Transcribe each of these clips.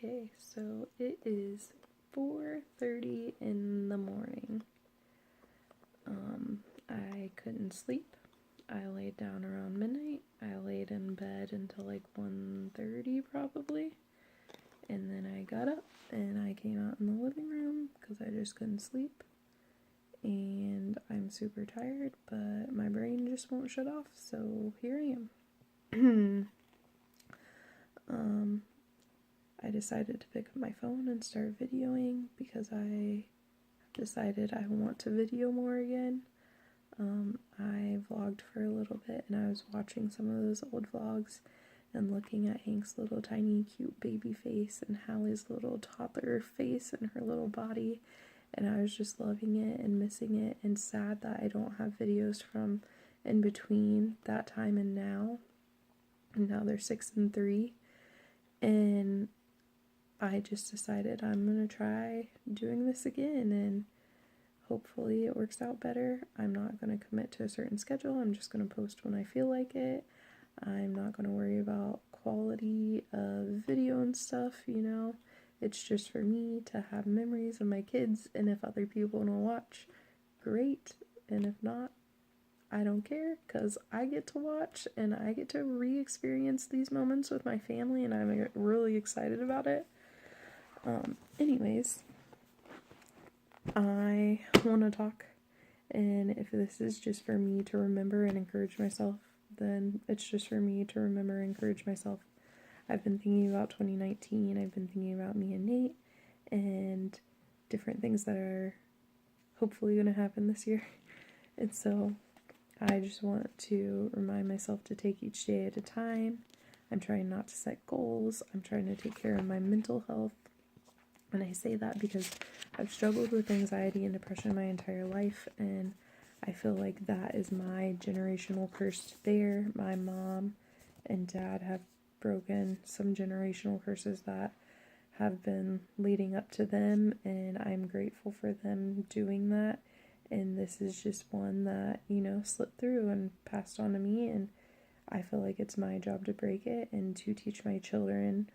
Okay, so it is 4:30 in the morning. I couldn't sleep. I laid down around midnight. I laid in bed until like 1:30 probably. And then I got up and I came out in the living room because I just couldn't sleep. And I'm super tired, but my brain just won't shut off, so here I am. I decided to pick up my phone and start videoing because I decided I want to video more again. I vlogged for a little bit and I was watching some of those old vlogs and looking at Hank's little tiny cute baby face and Hallie's little toddler face and her little body, and I was just loving it and missing it and sad that I don't have videos from in between that time and now. And now they're 6 and 3, and I just decided I'm gonna try doing this again, and hopefully it works out better. I'm not gonna commit to a certain schedule. I'm just gonna post when I feel like it. I'm not gonna worry about quality of video and stuff, you know. It's just for me to have memories of my kids, and if other people want to watch, great. And if not, I don't care, because I get to watch and I get to re-experience these moments with my family, and I'm really excited about it. Anyways, I want to talk, and if this is just for me to remember and encourage myself, then it's just for me to remember and encourage myself. I've been thinking about 2019, I've been thinking about me and Nate, and different things that are hopefully going to happen this year. And so I just want to remind myself to take each day at a time. I'm trying not to set goals. I'm trying to take care of my mental health. And I say that because I've struggled with anxiety and depression my entire life, and I feel like that is my generational curse to bear. My mom and dad have broken some generational curses that have been leading up to them, and I'm grateful for them doing that. And this is just one that, you know, slipped through and passed on to me, and I feel like it's my job to break it and to teach my children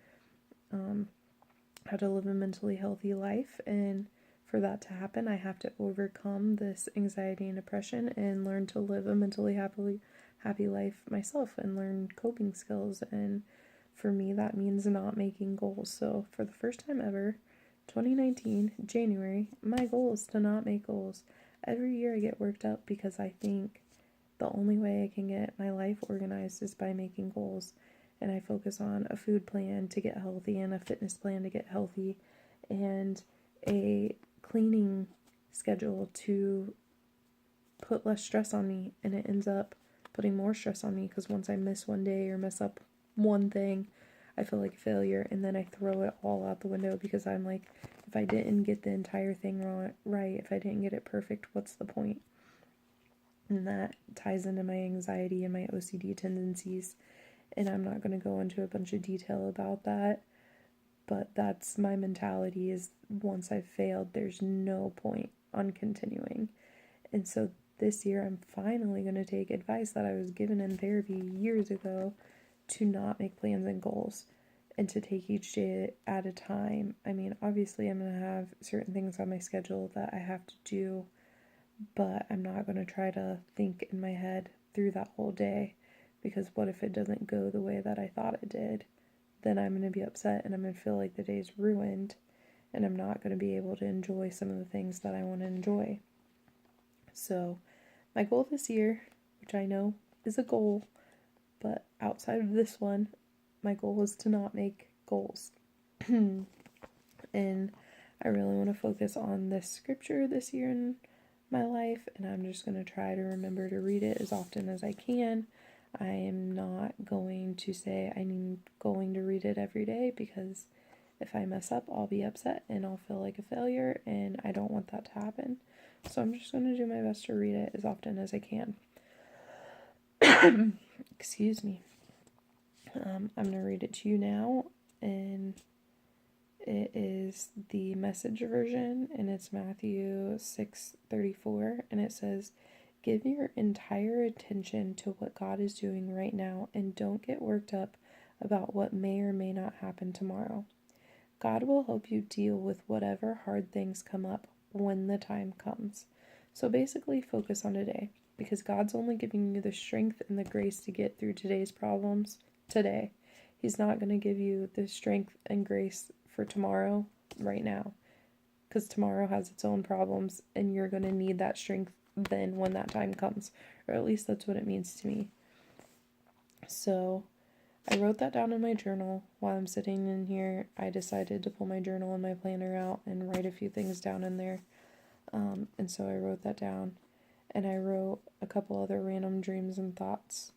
how to live a mentally healthy life. And for that to happen, I have to overcome this anxiety and depression and learn to live a mentally happy life myself and learn coping skills. And for me, that means not making goals. So for the first time ever, 2019, January, my goal is to not make goals. Every year I get worked up because I think the only way I can get my life organized is by making goals. And I focus on a food plan to get healthy and a fitness plan to get healthy and a cleaning schedule to put less stress on me, and it ends up putting more stress on me because once I miss one day or mess up one thing, I feel like a failure, and then I throw it all out the window because I'm like, if I didn't get the entire thing right, if I didn't get it perfect, what's the point? And that ties into my anxiety and my OCD tendencies, and I'm not going to go into a bunch of detail about that, but that's my mentality, is once I've failed, there's no point on continuing. And so this year I'm finally going to take advice that I was given in therapy years ago to not make plans and goals and to take each day at a time. I mean, obviously I'm going to have certain things on my schedule that I have to do, but I'm not going to try to think in my head through that whole day, because what if it doesn't go the way that I thought it did? Then I'm going to be upset and I'm going to feel like the day's ruined, and I'm not going to be able to enjoy some of the things that I want to enjoy. So my goal this year, which I know is a goal, but outside of this one, my goal is to not make goals. And I really want to focus on this scripture this year in my life, and I'm just going to try to remember to read it as often as I can. I am not going to say I'm going to read it every day, because if I mess up, I'll be upset and I'll feel like a failure, and I don't want that to happen. So I'm just going to do my best to read it as often as I can. Excuse me. I'm going to read it to you now, and it is the Message version, and it's Matthew 6:34, and it says, "Give your entire attention to what God is doing right now, and don't get worked up about what may or may not happen tomorrow. God will help you deal with whatever hard things come up when the time comes. So basically, focus on today, because God's only giving you the strength and the grace to get through today's problems today. He's not going to give you the strength and grace for tomorrow right now, because tomorrow has its own problems and you're going to need that strength then when that time comes, or at least that's what it means to me. So I wrote that down in my journal while I'm sitting in here. I decided to pull my journal and my planner out and write a few things down in there. And so I wrote that down, and I wrote a couple other random dreams and thoughts.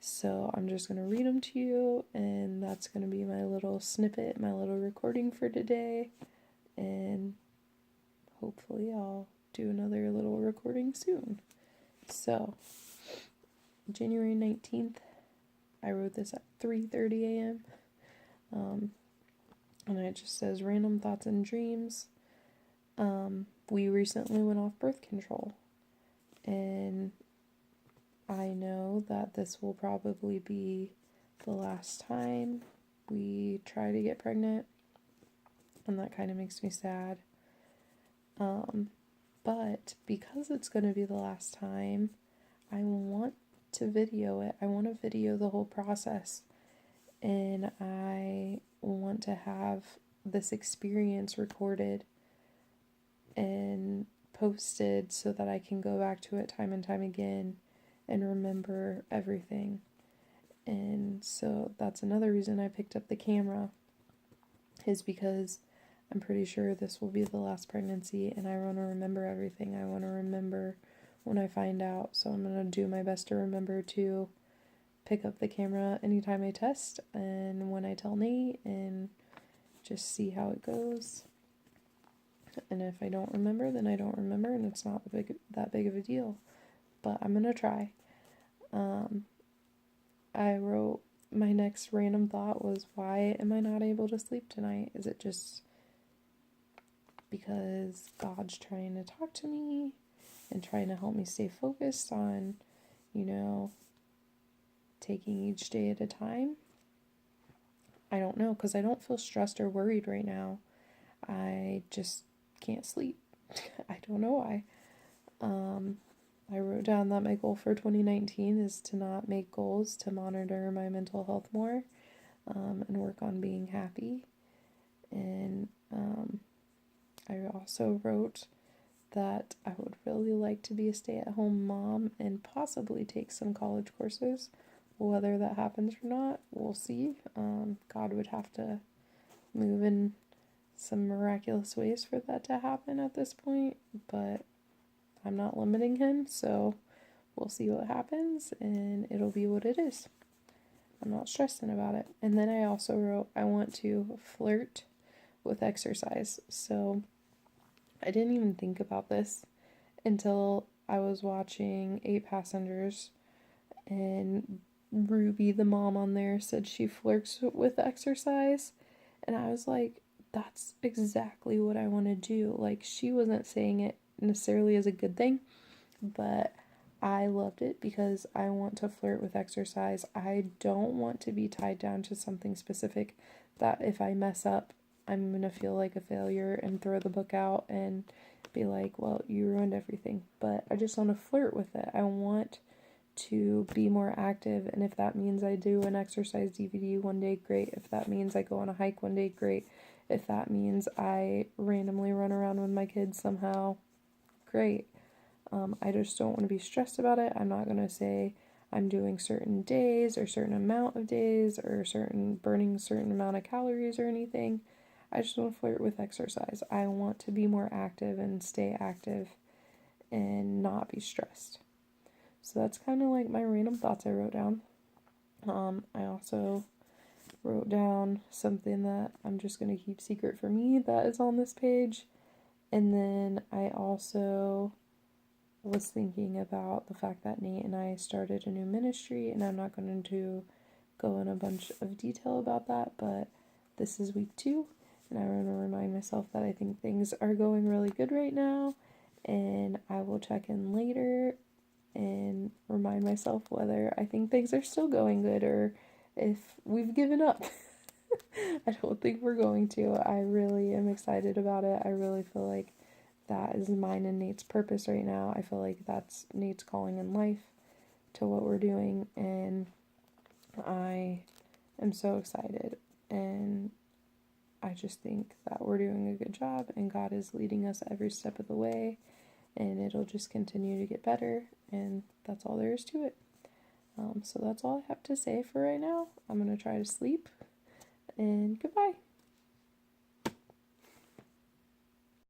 So I'm just going to read them to you, and that's going to be my little snippet, my little recording for today. And hopefully I'll do another little recording soon. So, January 19th, I wrote this at 3:30 a.m. And it just says random thoughts and dreams. We recently went off birth control, and I know that this will probably be the last time we try to get pregnant, and that kind of makes me sad. But because it's going to be the last time, I want to video it. I want to video the whole process, and I want to have this experience recorded and posted so that I can go back to it time and time again and remember everything. And so that's another reason I picked up the camera, is because I'm pretty sure this will be the last pregnancy, and I want to remember everything. I want to remember when I find out, so I'm going to do my best to remember to pick up the camera anytime I test and when I tell Nate, and just see how it goes. And if I don't remember, then I don't remember, and it's not that big of a deal. But I'm going to try. I wrote, my next random thought was, why am I not able to sleep tonight? Is it just because God's trying to talk to me and trying to help me stay focused on, taking each day at a time? I don't know, because I don't feel stressed or worried right now. I just can't sleep. I don't know why. I wrote down that my goal for 2019 is to not make goals, to monitor my mental health more, and work on being happy. And I also wrote that I would really like to be a stay-at-home mom and possibly take some college courses. Whether that happens or not, we'll see. God would have to move in some miraculous ways for that to happen at this point, but I'm not limiting him, so we'll see what happens, and it'll be what it is. I'm not stressing about it. And then I also wrote, I want to flirt with exercise. So I didn't even think about this until I was watching 8 Passengers, and Ruby, the mom on there, said she flirts with exercise, and I was like, that's exactly what I want to do. Like, she wasn't saying it necessarily as a good thing, but I loved it because I want to flirt with exercise. I don't want to be tied down to something specific that if I mess up, I'm going to feel like a failure and throw the book out and be like, well, you ruined everything. But I just want to flirt with it. I want to be more active, and if that means I do an exercise DVD one day, great. If that means I go on a hike one day, great. If that means I randomly run around with my kids somehow, great. I just don't want to be stressed about it. I'm not going to say I'm doing certain days or certain amount of days or burning certain amount of calories or anything. I just want to flirt with exercise. I want to be more active and stay active and not be stressed. So that's kind of like my random thoughts I wrote down. I also wrote down something that I'm just going to keep secret for me that is on this page. And then I also was thinking about the fact that Nate and I started a new ministry, and I'm not going to go in a bunch of detail about that, but this is week 2, and I want to remind myself that I think things are going really good right now, and I will check in later and remind myself whether I think things are still going good or if we've given up. I don't think we're going to. I really am excited about it. I really feel like that is mine and Nate's purpose right now. I feel like that's Nate's calling in life to what we're doing, and I am so excited. And I just think that we're doing a good job, and God is leading us every step of the way, and it'll just continue to get better, and that's all there is to it. So that's all I have to say for right now. I'm going to try to sleep, and goodbye.